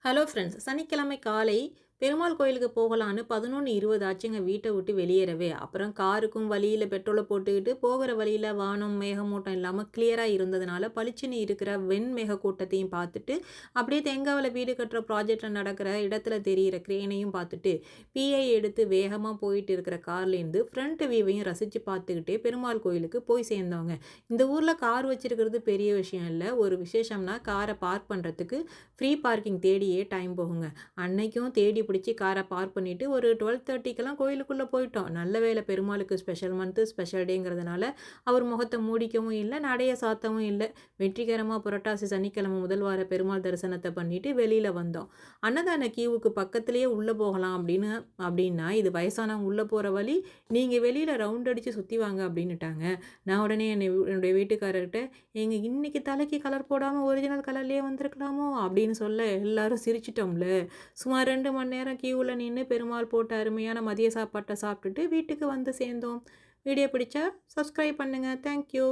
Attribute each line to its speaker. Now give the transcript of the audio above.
Speaker 1: Hello friends, சனிக்கிழமை காலை பெருமாள் கோயிலுக்கு போகலான்னு 11:20 ஆச்சுங்க வீட்டை விட்டு வெளியேறவே. அப்புறம் காருக்கும் வழியில் பெட்ரோலை போட்டுக்கிட்டு போகிற வழியில் வானம் மேகமூட்டம் இல்லாமல் கிளியராக இருந்ததுனால பளிச்சுன்னு இருக்கிற மேகக்கூட்டத்தையும் பார்த்துட்டு, அப்படியே தேங்காவில் வீடு கட்டுற ப்ராஜெக்டில் நடக்கிற இடத்துல தெரிகிற கிரேனையும் பார்த்துட்டு, பிஐ எடுத்து வேகமாக போயிட்டு இருக்கிற கார்லேருந்து ஃப்ரண்ட் வியூவையும் ரசித்து பார்த்துக்கிட்டே பெருமாள் கோயிலுக்கு போய் சேர்ந்தோங்க. இந்த ஊரில் கார் வச்சிருக்கிறது பெரிய விஷயம் இல்லை. ஒரு விசேஷம்னா காரை பார்க் பண்ணுறதுக்கு ஃப்ரீ பார்க்கிங் தேடியே டைம் போகுங்க. அன்னைக்கும் தேடி பிடிச்சி காரை பார்க் பண்ணிவிட்டு ஒரு 12:30க்கெல்லாம் கோயிலுக்குள்ளே போயிட்டோம். நல்ல வேளை பெருமாளுக்கு ஸ்பெஷல் மந்த்து ஸ்பெஷல் டேங்கிறதுனால அவர் முகத்தை மூடிக்கவும் இல்லை, நடைய சாத்தவும் இல்லை. வெற்றிகரமாக புரட்டாசி சனிக்கிழமை முதல் வார பெருமாள் தரிசனத்தை பண்ணிட்டு வெளியில் வந்தோம். அன்னதான கியூவுக்கு பக்கத்துலேயே உள்ளே போகலாம் அப்படின்னா இது வயசானவங்க உள்ளே போகிற வழி, நீங்கள் வெளியில் ரவுண்ட் அடித்து சுற்றி வாங்க அப்படின்னுட்டாங்க. நான் உடனே என்னுடைய வீட்டுக்காரர்கிட்ட, இன்னைக்கு தலைக்கு கலர் போடாமல் ஒரிஜினல் கலர்லேயே வந்திருக்கலாமோ அப்படின்னு சொல்ல எல்லாரும் சிரிச்சிட்டோம்ல. சுமார் 2 மணி நேரம் கியூவில் நின்று பெருமாள் போட்ட அருமையான மதிய சாப்பாட்டை சாப்பிட்டுட்டு வீட்டுக்கு வந்து சேர்ந்தோம். வீடியோ பிடிச்சா சப்ஸ்கிரைப் பண்ணுங்கள். தேங்க்யூ.